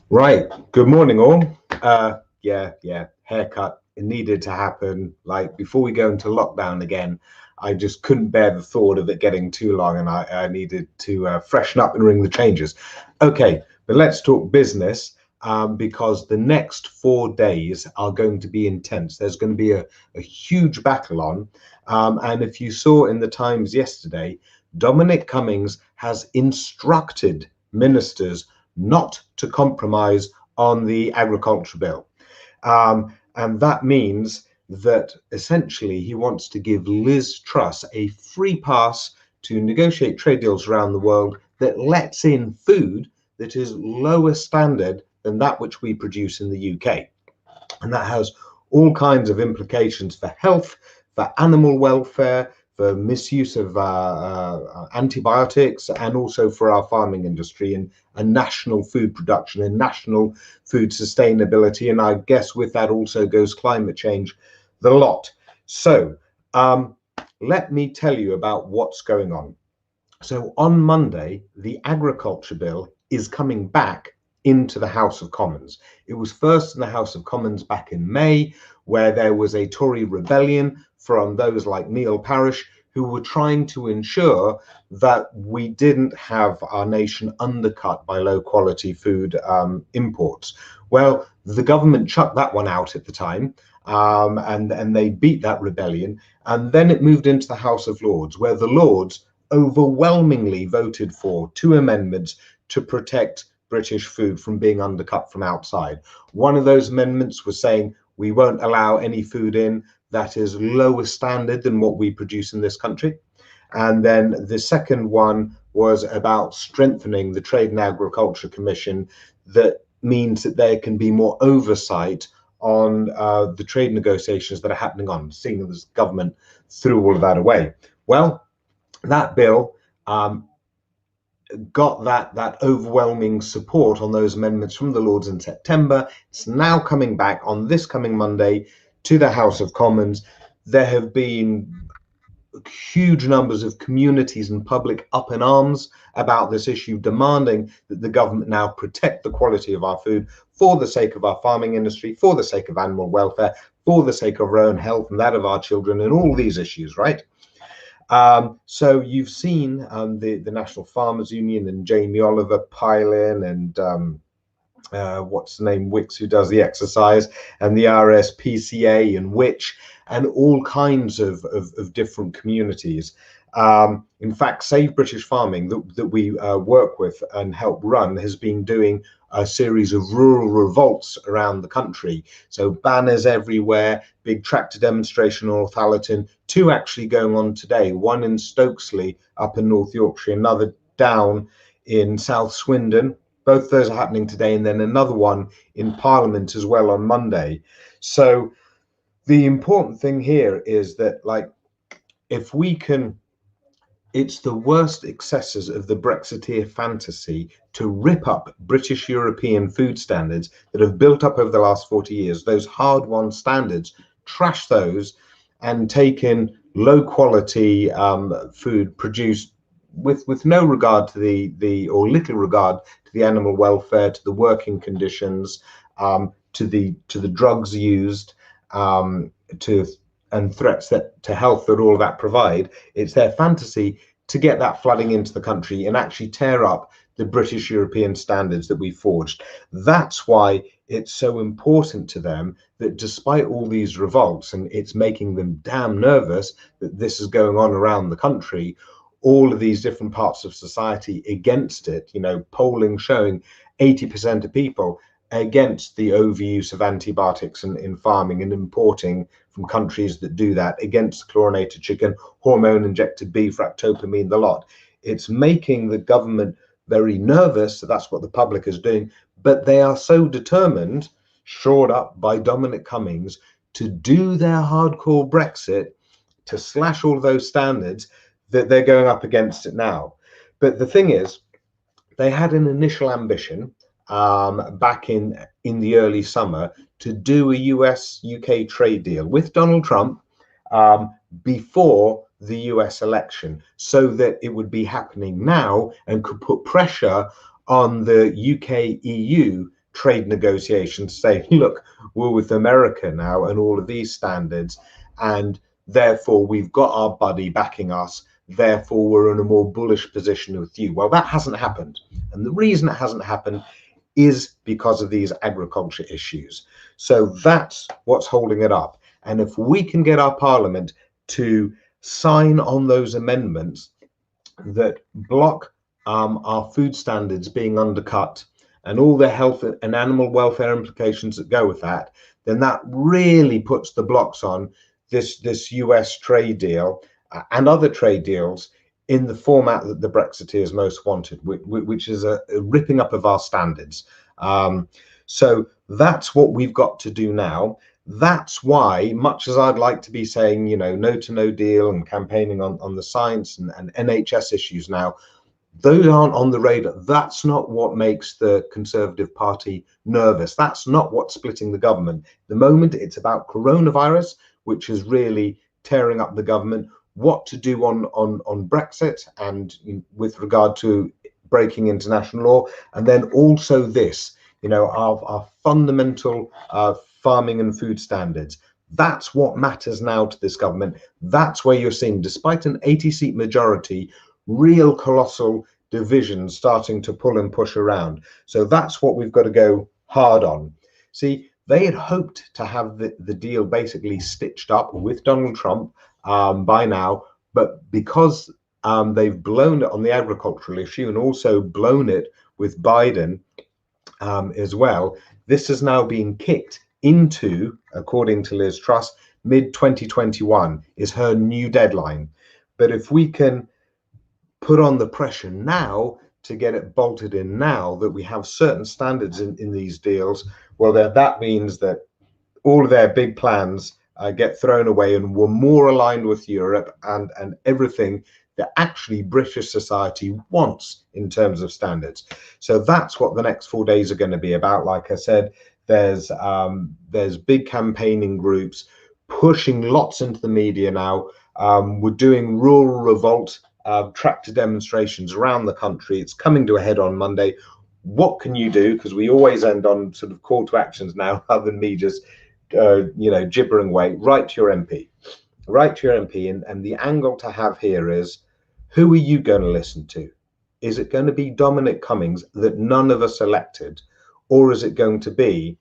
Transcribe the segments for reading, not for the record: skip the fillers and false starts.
Right. Good morning, all. Yeah. Haircut. It needed to happen. Like before we go into lockdown again, I just couldn't bear the thought of it getting too long, and I needed to freshen up and ring the changes. Okay, but let's talk business because the next 4 days are going to be intense. There's going to be a huge battle on, and if you saw in the Times yesterday, Dominic Cummings has instructed ministers not to compromise on the agriculture bill. And that means that essentially he wants to give Liz Truss a free pass to negotiate trade deals around the world that lets in food that is lower standard than that which we produce in the UK. And that has all kinds of implications for health, for animal welfare, for misuse of antibiotics, and also for our farming industry and national food production and national food sustainability. And I guess with that also goes climate change, the lot. So let me tell you about what's going on. So on Monday, the agriculture bill is coming back into the House of Commons. It was first in the House of Commons back in May, where there was a Tory rebellion from those like Neil Parish who were trying to ensure that we didn't have our nation undercut by low quality food imports. Well, the government chucked that one out at the time. And they beat that rebellion. And then it moved into the House of Lords, where the Lords overwhelmingly voted for two amendments to protect British food from being undercut from outside. One of those amendments was saying we won't allow any food in that is lower standard than what we produce in this country. And then the second one was about strengthening the Trade and Agriculture Commission. That means that there can be more oversight on the trade negotiations that are happening on, seeing as government threw all of that away. Well, that bill got that overwhelming support on those amendments from the Lords in September. It's now coming back on this coming Monday to the House of Commons. There have been huge numbers of communities and public up in arms about this issue, demanding that the government now protect the quality of our food for the sake of our farming industry, for the sake of animal welfare, for the sake of our own health and that of our children, and all these issues, right? So you've seen the National Farmers Union and Jamie Oliver pile in, and what's the name, Wicks, who does the exercise, and the RSPCA and Which, and all kinds of different communities. In fact, Save British Farming, that we work with and help run, has been doing a series of rural revolts around the country. So banners everywhere, big tractor demonstration in Northallerton, two actually going on today, one in Stokesley up in North Yorkshire, another down in South Swindon. Both those are happening today, and then another one in Parliament as well on Monday. So the important thing here is that, like, if we can, it's the worst excesses of the Brexiteer fantasy to rip up British European food standards that have built up over the last 40 years, those hard-won standards, trash those and take in low quality food produced with no regard to the or little regard to the animal welfare, to the working conditions, to the drugs used, to and threats that to health that all of that provide. It's their fantasy to get that flooding into the country and actually tear up the British European standards that we forged. That's why it's so important to them that despite all these revolts, and it's making them damn nervous that this is going on around the country, all of these different parts of society against it, polling showing 80% of people against the overuse of antibiotics in farming and importing from countries that do that, against chlorinated chicken, hormone injected beef, ractopamine, the lot. It's making the government very nervous. So that's what the public is doing. But they are so determined, shored up by Dominic Cummings, to do their hardcore Brexit, to slash all those standards, that they're going up against it now. But the thing is, they had an initial ambition back in the early summer to do a US-UK trade deal with Donald Trump before the US election, so that it would be happening now and could put pressure on the UK EU trade negotiations, saying, look, we're with America now and all of these standards, and therefore we've got our buddy backing us, therefore we're in a more bullish position with you. Well, that hasn't happened. And the reason it hasn't happened is because of these agriculture issues. So that's what's holding it up. And if we can get our parliament to sign on those amendments that block our food standards being undercut and all the health and animal welfare implications that go with that, then that really puts the blocks on this US trade deal and other trade deals in the format that the Brexiteers most wanted, which is a ripping up of our standards. So that's what we've got to do now. That's why, much as I'd like to be saying, you know, no to no deal and campaigning on the science and NHS issues now, those aren't on the radar. That's not what makes the Conservative Party nervous. That's not what's splitting the government. At the moment, it's about coronavirus, which is really tearing up the government, what to do on Brexit and with regard to breaking international law, and then also this, you know, our fundamental farming and food standards. That's what matters now to this government. That's where you're seeing, despite an 80-seat majority, real colossal divisions starting to pull and push around. So that's what we've got to go hard on. See, they had hoped to have the deal basically stitched up with Donald Trump by now, but because they've blown it on the agricultural issue and also blown it with Biden as well, this has now been kicked into, according to Liz Truss, mid-2021 is her new deadline. But if we can put on the pressure now to get it bolted in now, that we have certain standards in these deals, well, then that means that all of their big plans get thrown away and we're more aligned with Europe and everything that actually British society wants in terms of standards. So that's what the next 4 days are going to be about. Like I said, there's big campaigning groups pushing lots into the media now. We're doing rural revolt tractor demonstrations around the country. It's coming to a head on Monday. What can you do? Because we always end on sort of call to actions now, other than me just gibbering away. Write to your MP. Write to your MP, and the angle to have here is, who are you going to listen to? Is it going to be Dominic Cummings that none of us elected, or is it going to be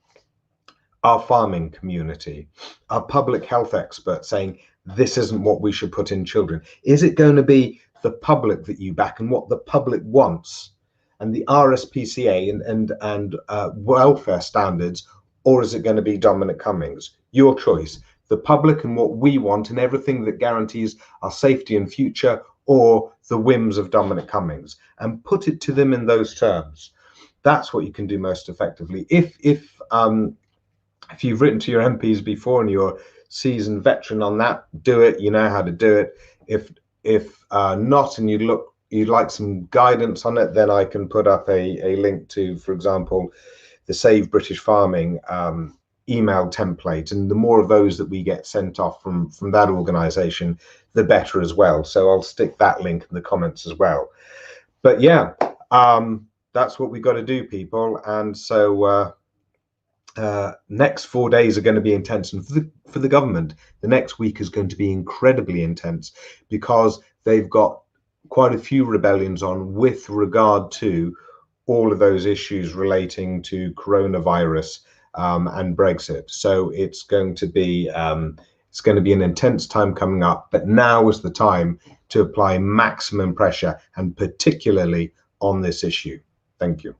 our farming community, our public health experts saying this isn't what we should put in children? Is it going to be the public that you back and what the public wants and the RSPCA and welfare standards, or is it going to be Dominic Cummings? Your choice. The public and what we want and everything that guarantees our safety and future, or the whims of Dominic Cummings, and put it to them in those terms. That's what you can do most effectively. If you've written to your MPs before and you're a seasoned veteran on that, do it. You know how to do it. If not, and you'd like some guidance on it, then I can put up a link to, for example, the Save British Farming email template, and the more of those that we get sent off from that organization, the better as well. So I'll stick that link in the comments as well. But yeah, that's what we've got to do, people. And so next 4 days are going to be intense, and for the government, the next week is going to be incredibly intense, because they've got quite a few rebellions on with regard to all of those issues relating to coronavirus and Brexit. So it's going to be an intense time coming up, but now is the time to apply maximum pressure, and particularly on this issue. Thank you.